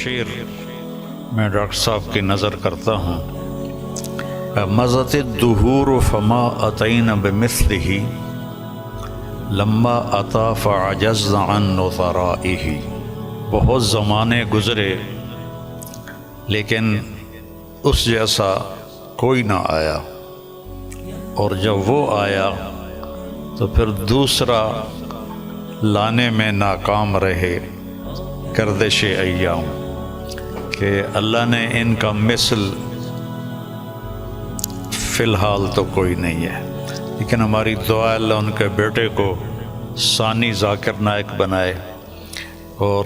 شعر میں ڈاکٹر صاحب کی نظر کرتا ہوں۔ مضت الدہور فما اتین بمثلہ لما اتا فعجزنا عن نظرائہ۔ بہت زمانے گزرے لیکن اس جیسا کوئی نہ آیا، اور جب وہ آیا تو پھر دوسرا لانے میں ناکام رہے گردش ایام، کہ اللہ نے ان کا مثل فی الحال تو کوئی نہیں ہے، لیکن ہماری دعا اللہ ان کے بیٹے کو ثانی ذاکر نائک بنائے، اور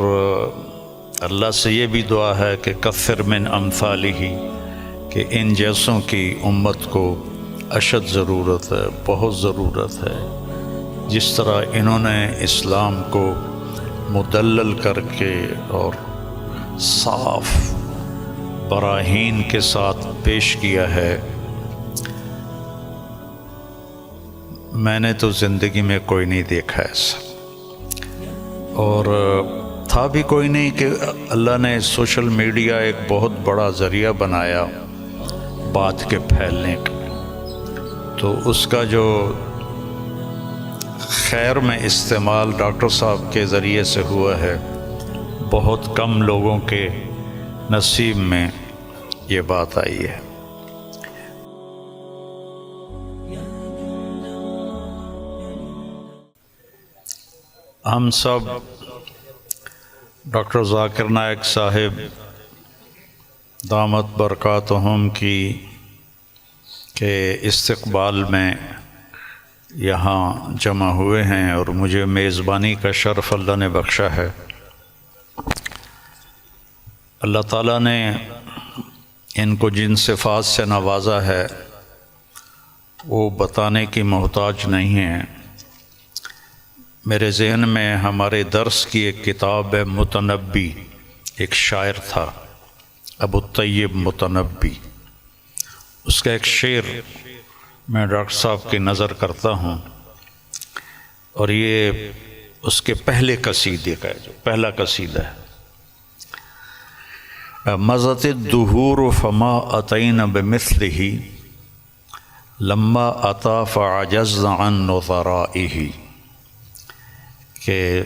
اللہ سے یہ بھی دعا ہے کہ کثر من امثالہ، کہ ان جیسوں کی امت کو اشد ضرورت ہے، بہت ضرورت ہے۔ جس طرح انہوں نے اسلام کو مدلل کر کے اور صاف براہین کے ساتھ پیش کیا ہے، میں نے تو زندگی میں کوئی نہیں دیکھا ایسا، اور تھا بھی کوئی نہیں کہ اللہ نے سوشل میڈیا ایک بہت بڑا ذریعہ بنایا بات کے پھیلنے کا، تو اس کا جو خیر میں استعمال ڈاکٹر صاحب کے ذریعے سے ہوا ہے، بہت کم لوگوں کے نصیب میں یہ بات آئی ہے۔ ہم سب ڈاکٹر ذاکر نائک صاحب دامت برکاتہم کی کے استقبال میں یہاں جمع ہوئے ہیں، اور مجھے میزبانی کا شرف اللہ نے بخشا ہے۔ اللہ تعالیٰ نے ان کو جن صفات سے نوازا ہے وہ بتانے کی محتاج نہیں ہیں۔ میرے ذہن میں ہمارے درس کی ایک کتاب ہے متنبی، ایک شاعر تھا ابو الطیب متنبی، اس کا ایک شعر میں ڈاکٹر صاحب کی نظر کرتا ہوں، اور یہ اس کے پہلے قصیدے کا ہے، جو پہلا قصیدہ ہے۔ مضت الدہور فما اتین بمثلہ لما اتا فعجزنا عن نظرائہ، کہ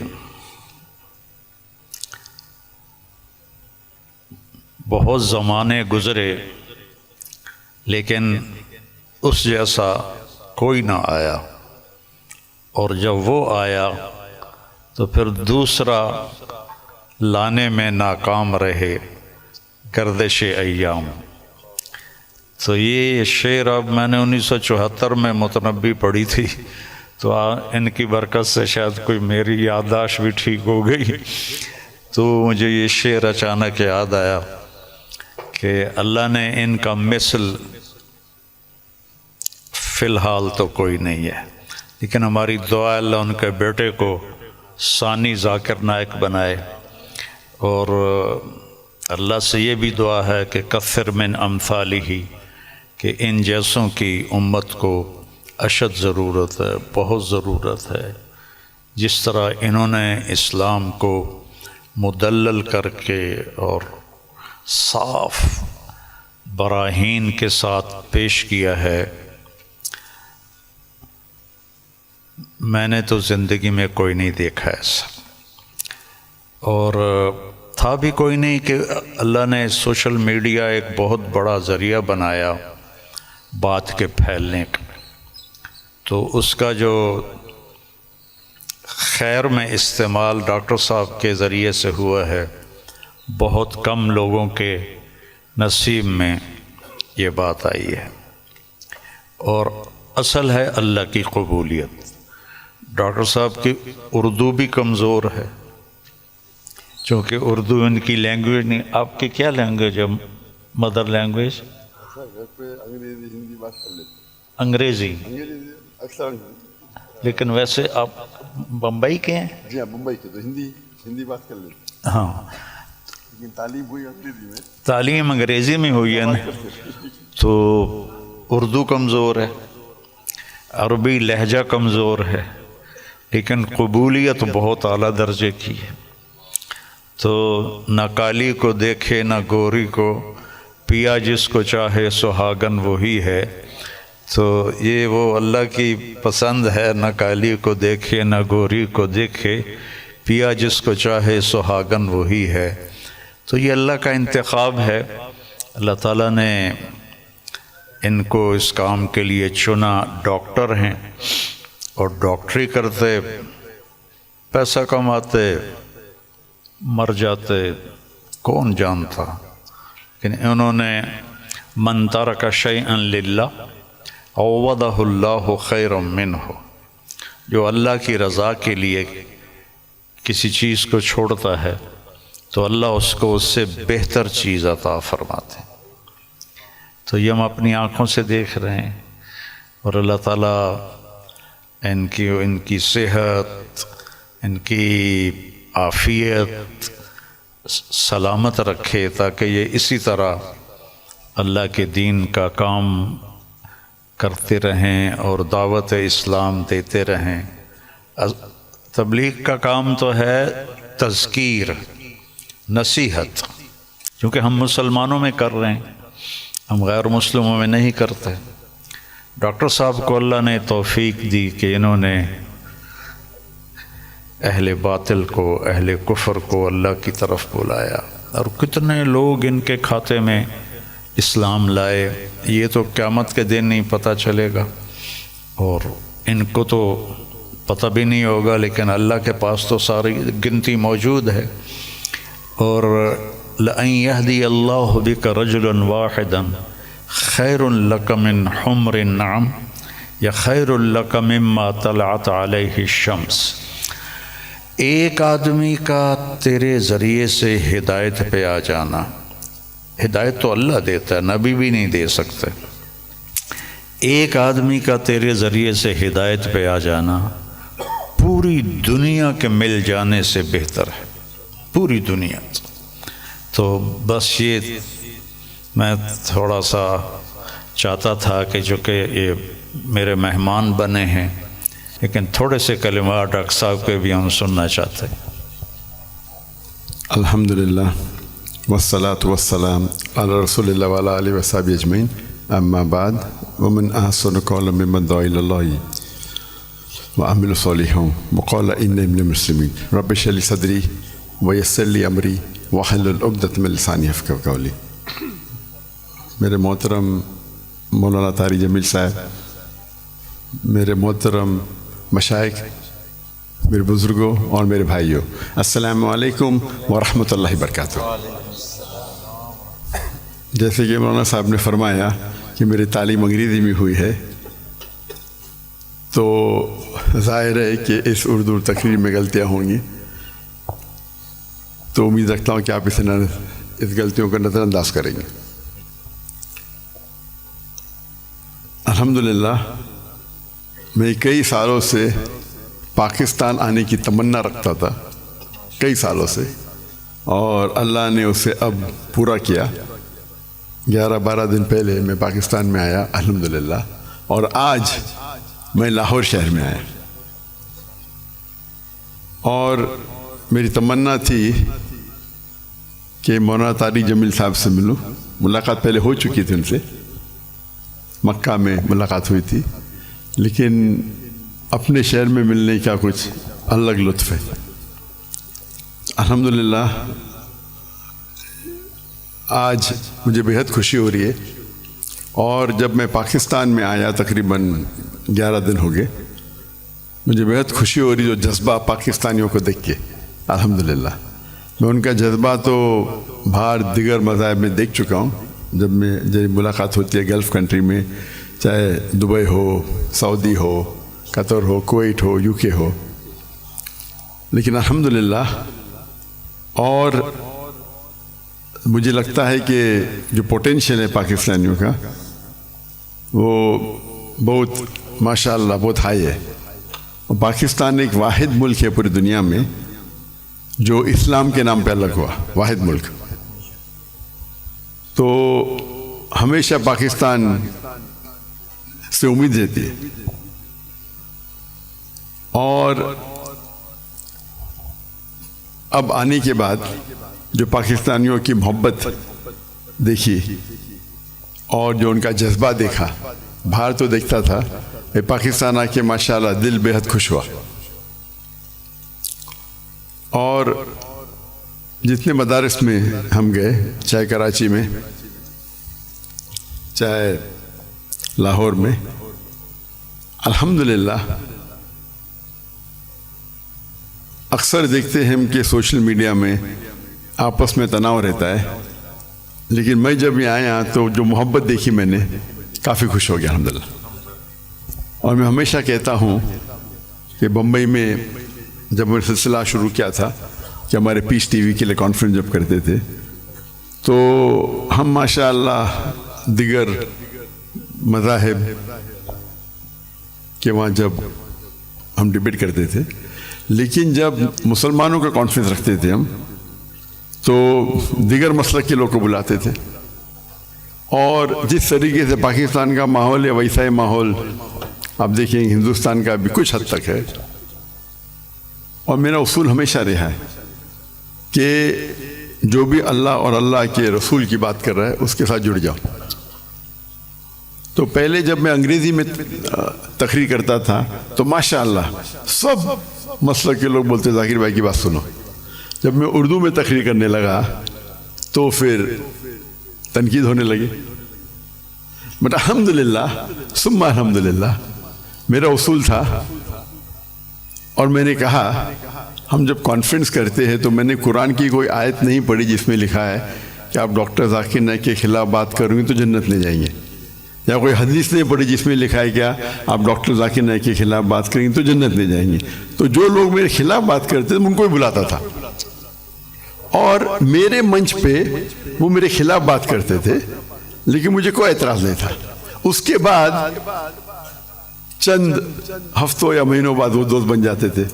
بہت زمانے گزرے لیکن اس جیسا کوئی نہ آیا، اور جب وہ آیا تو پھر دوسرا لانے میں ناکام رہے گردش ایام۔ تو یہ شعر اب میں نے 1974 میں متنبی پڑھی تھی، تو ان کی برکت سے شاید کوئی میری یادداشت بھی ٹھیک ہو گئی، تو مجھے یہ شعر اچانک یاد آیا کہ اللہ نے ان کا مثل فی الحال تو کوئی نہیں ہے، لیکن ہماری دعا اللہ ان کے بیٹے کو ثانی ذاکر نائک بنائے، اور اللہ سے یہ بھی دعا ہے کہ کثر من امثالہ، کہ ان جیسوں کی امت کو اشد ضرورت ہے، بہت ضرورت ہے۔ جس طرح انہوں نے اسلام کو مدلل کر کے اور صاف براہین کے ساتھ پیش کیا ہے، میں نے تو زندگی میں کوئی نہیں دیکھا ایسا، اور تھا بھی کوئی نہیں کہ اللہ نے سوشل میڈیا ایک بہت بڑا ذریعہ بنایا بات کے پھیلنے کا، تو اس کا جو خیر میں استعمال ڈاکٹر صاحب کے ذریعے سے ہوا ہے، بہت کم لوگوں کے نصیب میں یہ بات آئی ہے، اور اصل ہے اللہ کی قبولیت۔ ڈاکٹر صاحب کی اردو بھی کمزور ہے، چونکہ اردو ان کی لینگویج نہیں۔ آپ کی کیا لینگویج ہے مدر لینگویج؟ انگریزی، لیکن ویسے آپ بمبئی کے ہیں؟ جی ہاں، ممبئی کے، تو ہندی بات کر لیتے، ہاں، لیکن تعلیم ہوئی انگریزی میں، تعلیم انگریزی میں ہوئی ہے نا، تو اردو کمزور ہے، عربی لہجہ کمزور ہے، لیکن قبولیت بہت اعلیٰ درجے کی ہے۔ تو نہ کالی کو دیکھے نہ گوری کو، پیا جس کو چاہے سہاگن وہی ہے۔ تو یہ وہ اللہ کی پسند ہے، نہ کالی کو دیکھے نہ گوری کو دیکھے، پیا جس کو چاہے سہاگن وہی ہے۔ تو یہ اللہ کا انتخاب ہے، اللہ تعالیٰ نے ان کو اس کام کے لیے چنا۔ ڈاکٹر ہیں اور ڈاکٹری کرتے، پیسہ کماتے، مر جاتے، کون جانتا، لیکن انہوں نے من ترک شیئا للہ عوضہ اللہ خیرا منہ، جو اللہ کی رضا کے لیے کسی چیز کو چھوڑتا ہے تو اللہ اس کو اس سے بہتر چیز عطا فرماتے ہیں۔ تو یہ ہم اپنی آنکھوں سے دیکھ رہے ہیں، اور اللہ تعالیٰ ان کی صحت، ان کی عافیت سلامت رکھے، تاکہ یہ اسی طرح اللہ کے دین کا کام کرتے رہیں اور دعوت اسلام دیتے رہیں۔ تبلیغ کا کام تو ہے تذکیر، نصیحت، کیونکہ ہم مسلمانوں میں کر رہے ہیں، ہم غیر مسلموں میں نہیں کرتے۔ ڈاکٹر صاحب کو اللہ نے توفیق دی کہ انہوں نے اہل باطل کو، اہل کفر کو اللہ کی طرف بلایا، اور کتنے لوگ ان کے کھاتے میں اسلام لائے، یہ تو قیامت کے دن نہیں پتہ چلے گا، اور ان کو تو پتہ بھی نہیں ہوگا، لیکن اللہ کے پاس تو ساری گنتی موجود ہے۔ اور لَأَن يَهْدِيَ اللَّهُ بِكَ رَجُلًا وَاحِدًا خَيْرٌ لَكَ مِنْ حُمْرِ النَّعَمِ یا خَيْرٌ لَكَ مِمَّا طَلَعَتْ عَلَيْهِ الشَّمْسُ، ایک آدمی کا تیرے ذریعے سے ہدایت پہ آ جانا، ہدایت تو اللہ دیتا ہے، نبی بھی نہیں دے سکتے، ایک آدمی کا تیرے ذریعے سے ہدایت پہ آ جانا پوری دنیا کے مل جانے سے بہتر ہے، پوری دنیا۔ تو بس یہ میں تھوڑا سا چاہتا تھا کہ جو کہ یہ میرے مہمان بنے ہیں، لیکن تھوڑے سے کلمات ڈاکٹر صاحب کے بھی ہم سننا چاہتے ہیں۔ الحمدللہ والصلاة والسلام علی رسول اللہ وعلی آلہ وصحبہ اجمعین، اما بعد، ومن احسن قولا ممن دعا الی اللہ وعمل صالحا وقال انی من المسلمین، رب اشرح لی صدری ویسر لی امری واحلل عقدۃ من لسانی یفقہوا قولی۔ میرے محترم مولانا طاری جمیل صاحب، میرے محترم مشائخ، میرے بزرگوں اور میرے بھائیوں، السلام علیکم ورحمۃ اللہ وبرکاتہ۔ جیسے کہ مولانا صاحب نے فرمایا کہ میری تعلیم انگریزی میں ہوئی ہے، تو ظاہر ہے کہ اس اردو تقریر میں غلطیاں ہوں گی، تو امید رکھتا ہوں کہ آپ اس غلطیوں کو نظر انداز کریں گے۔ الحمدللہ میں کئی سالوں سے پاکستان آنے کی تمنا رکھتا تھا، کئی سالوں سے، اور اللہ نے اسے اب پورا کیا۔ 11-12 دن پہلے میں پاکستان میں آیا الحمدللہ، اور آج میں لاہور شہر میں آیا، اور میری تمنا تھی کہ مولانا طاری جمیل صاحب سے ملوں۔ ملاقات پہلے ہو چکی تھی ان سے، مکہ میں ملاقات ہوئی تھی، لیکن اپنے شہر میں ملنے کا کچھ الگ لطف ہے۔ الحمدللہ آج مجھے بہت خوشی ہو رہی ہے، اور جب میں پاکستان میں آیا تقریباً 11 دن ہو گئے، مجھے بہت خوشی ہو رہی جو جذبہ پاکستانیوں کو دیکھ کے۔ الحمدللہ میں ان کا جذبہ تو باہر دیگر مذاہب میں دیکھ چکا ہوں، جب ملاقات ہوتی ہے گلف کنٹری میں، چاہے Dubai who, Saudi who, Qatar who, Kuwait who, you کے ہو، لیکن الحمدللہ، اور مجھے لگتا ہے کہ جو پوٹینشیل ہے پاکستانیوں کا وہ بہت ماشاءاللہ بہت ہائی ہے، اور پاکستان ایک واحد ملک ہے پوری دنیا میں جو اسلام کے نام پہ الگ ہوا، واحد ملک۔ تو ہمیشہ پاکستان سے امید رہتی ہے، اور اب آنے کے بعد جو پاکستانیوں کی محبت دیکھی اور جو ان کا جذبہ دیکھا، باہر تو دیکھتا تھا، پاکستان آ کے ماشاءاللہ دل بے حد خوش ہوا. اور جتنے مدارس میں ہم گئے، چاہے کراچی میں، چاہے لاہور میں، الحمدللہ اکثر دیکھتے ہیں ہم کہ سوشل میڈیا میں آپس میں تناؤ رہتا ہے، لیکن میں جب یہاں آیا تو جو محبت دیکھی میں نے، کافی خوش ہو گیا الحمدللہ. اور میں ہمیشہ کہتا ہوں کہ بمبئی میں جب میں سلسلہ شروع کیا تھا کہ ہمارے پیس ٹی وی کے لیے کانفرنس جب کرتے تھے، تو ہم ماشاءاللہ دیگر مذاہب کے وہاں جب ہم ڈبیٹ کرتے تھے، لیکن جب مسلمانوں کا کانفرنس رکھتے تھے ہم، تو دیگر مسلک کے لوگ کو بلاتے تھے. اور جس طریقے سے پاکستان کا ماحول ہے ویسا ہی ماحول آپ دیکھیں ہندوستان کا بھی کچھ حد تک ہے. اور میرا اصول ہمیشہ رہا ہے کہ جو بھی اللہ اور اللہ کے رسول کی بات کر رہا ہے اس کے ساتھ جڑ جاؤ. تو پہلے جب میں انگریزی میں تقریر کرتا تھا تو ماشاءاللہ سب مسلک کے لوگ بولتے ذاکر بھائی کی بات سنو. جب میں اردو میں تقریر کرنے لگا تو پھر تنقید ہونے لگی. بٹ الحمدللہ ثم الحمدللہ میرا اصول تھا، اور میں نے کہا ہم جب کانفرنس کرتے ہیں تو میں نے قرآن کی کوئی آیت نہیں پڑھی جس میں لکھا ہے کہ آپ ڈاکٹر ذاکر نائک کے خلاف بات کریں گے تو جنت لے جائیں گے، یا کوئی حدیث نہیں پڑھی جس میں لکھا ہے کیا آپ ڈاکٹر ذاکر نائک کے خلاف بات کریں گے تو جنت لے جائیں گے. تو جو لوگ میرے خلاف بات کرتے تھے میں ان کو بھی بلاتا تھا، اور میرے منچ پہ وہ میرے خلاف بات کرتے تھے لیکن مجھے کوئی اعتراض نہیں تھا. اس کے بعد چند ہفتوں یا مہینوں بعد وہ دوست بن جاتے تھے.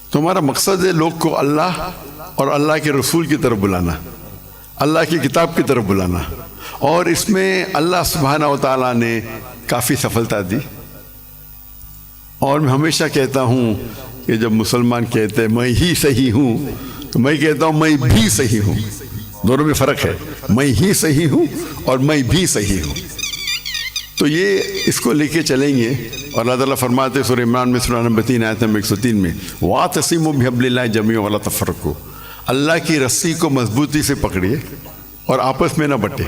تو ہمارا مقصد ہے لوگ کو اللہ اور اللہ کے رسول کی طرف بلانا، اللہ کی کتاب کی طرف بلانا. اور اس میں اللہ سبحانہ و تعالیٰ نے کافی سفلتا دی. اور میں ہمیشہ کہتا ہوں کہ جب مسلمان کہتے ہیں میں ہی صحیح ہوں تو میں کہتا ہوں میں بھی صحیح ہوں. دونوں میں فرق ہے، میں ہی صحیح ہوں اور میں بھی صحیح ہوں. تو یہ اس کو لے کے چلیں گے. اور اللہ تعالیٰ فرماتے ہیں سورہ عمران میں سورہ نمبر 3 آیت نمبر 103 میں وَاعْتَصِمُوا بِحَبْلِ اللَّهِ جَمِيعًا وَلَا تَفَرَّقُوا، اللہ کی رسی کو مضبوطی سے پکڑیے اور آپس میں نہ بٹے.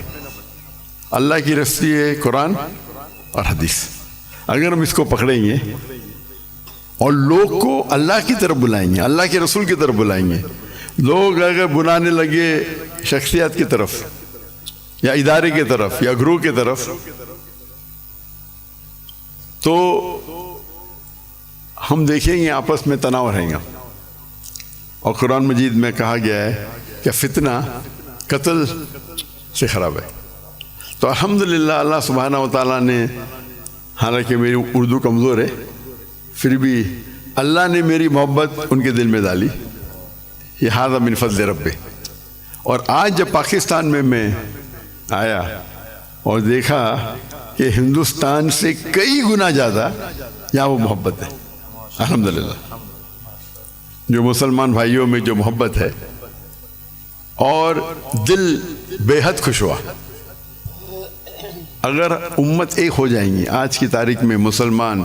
اللہ کی رسی ہے قرآن اور حدیث. اگر ہم اس کو پکڑیں گے اور لوگ کو اللہ کی طرف بلائیں گے، اللہ کے رسول کی طرف بلائیں گے، لوگ اگر بلانے لگے شخصیات کی طرف یا ادارے کی طرف یا گروہ کی طرف تو ہم دیکھیں گے آپس میں تناؤ رہیں گا. اور قرآن مجید میں کہا گیا ہے کہ فتنہ قتل سے خراب ہے. تو الحمدللہ اللہ سبحانہ و تعالیٰ نے، حالانکہ میری اردو کمزور ہے پھر بھی اللہ نے میری محبت ان کے دل میں ڈالی. یہ ھذا من فضل رب. اور آج جب پاکستان میں آیا اور دیکھا کہ ہندوستان سے کئی گنا زیادہ یہاں وہ محبت ہے الحمدللہ. جو مسلمان بھائیوں میں جو محبت ہے اور دل بے حد خوش ہوا. اگر امت ایک ہو جائیں گی، آج کی تاریخ میں مسلمان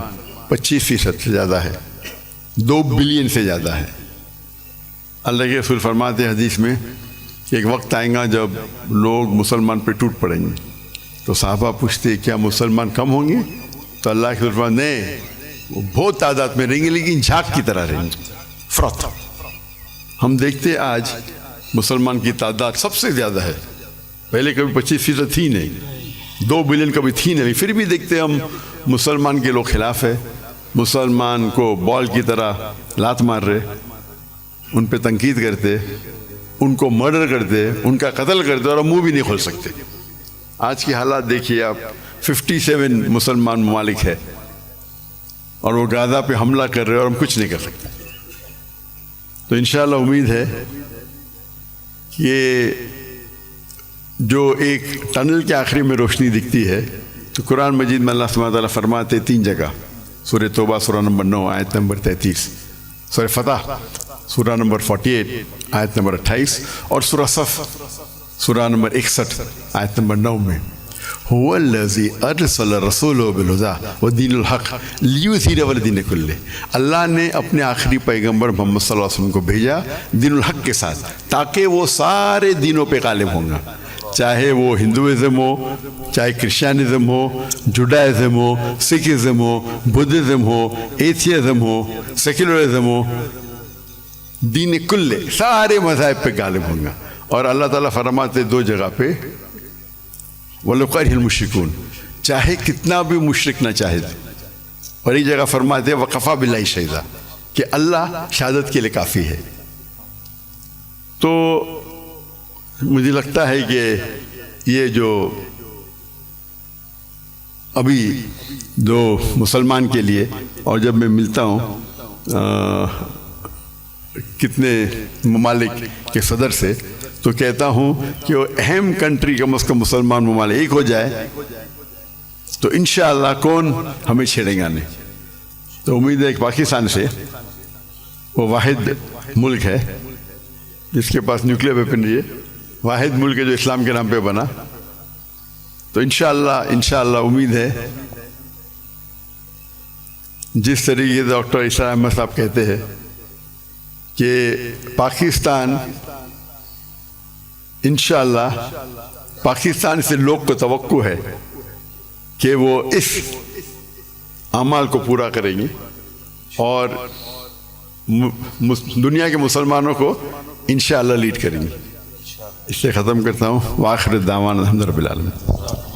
25% سے زیادہ ہے، 2 بلین سے زیادہ ہے. اللہ کے رسول فرماتے ہیں حدیث میں کہ ایک وقت آئے گا جب لوگ مسلمان پہ ٹوٹ پڑیں گے. تو صحابہ پوچھتے کیا مسلمان کم ہوں گے؟ تو اللہ کے رسول فرماتے نہیں، وہ بہت تعداد میں رہیں گے لیکن جھاگ کی طرح رہیں گے. فرات ہم دیکھتے آج مسلمان کی تعداد سب سے زیادہ ہے. پہلے کبھی 25% تھی نہیں، 2 بلین کبھی تھی نہیں، پھر بھی دیکھتے ہم مسلمان کے لوگ خلاف ہے. مسلمان کو بال کی طرح لات مار رہے، ان پہ تنقید کرتے، ان کو مرڈر کرتے، ان کا قتل کرتے اور منہ بھی نہیں کھول سکتے. آج کی حالات دیکھیے آپ، 57 مسلمان ممالک ہے اور وہ غزہ پہ حملہ کر رہے اور ہم کچھ نہیں کر سکتے. تو انشاءاللہ امید ہے کہ جو ایک ٹنل کے آخری میں روشنی دکھتی ہے تو قرآن مجید میں اللہ سبحانہ وتعالیٰ فرماتے 3 جگہ، سورہ توبہ سورہ نمبر 9 آیت نمبر 33، سورہ فتح سورہ نمبر 48 آیت نمبر 28 اور سورہ صف سورہ نمبر 61 آیت نمبر 9 میں هو الذی ارسل رسولہ بالہدی ودین الحق لیظہرہ علی الدین کلہ، اللہ نے اپنے آخری پیغمبر محمد صلی اللہ علیہ وسلم کو بھیجا دین الحق کے ساتھ تاکہ وہ سارے دینوں پہ غالب ہوں گا، چاہے وہ ہندوازم ہو، چاہے کرسچینزم ہو، جوڈائزم ہو، سکھزم ہو، بدھزم ہو، ایتھیزم ہو، سیکولرزم ہو، دین کلے سارے مذاہب پہ غالب ہوں گا۔ اور اللہ تعالیٰ فرماتے دو جگہ پہ وَلَوْ كَرِهَ الْمُشْرِكُونَ، چاہے کتنا بھی مشرک نہ چاہے، اور ایک جگہ فرماتے وَكَفَى بِاللَّهِ شَهِيدًا کہ اللہ شہادت کے لیے کافی ہے۔ تو مجھے لگتا ہے کہ یہ جو ابھی جو مسلمان کے لیے، اور جب میں ملتا ہوں کتنے ممالک کے صدر سے تو کہتا ہوں کہ وہ اہم کنٹری کم از کم مسلمان ممالک ایک ہو جائے تو انشاءاللہ کون ہمیں چھیڑے گا نہیں۔ تو امید ہے کہ پاکستان سے وہ واحد ملک ہے جس کے پاس نیوکلیر ویپنری ہے، واحد ملک ہے جو اسلام کے نام پہ بنا، تو انشاءاللہ امید ہے جس طریقے سے ڈاکٹر اسرار احمد صاحب کہتے ہیں کہ پاکستان انشاءاللہ پاکستان سے لوگ کو توقع ہے کہ وہ اس اعمال کو پورا کریں گے اور دنیا کے مسلمانوں کو انشاءاللہ لیڈ کریں گے۔ اس سے ختم کرتا ہوں، وآخر الدعوانا الحمد للہ رب العالمین۔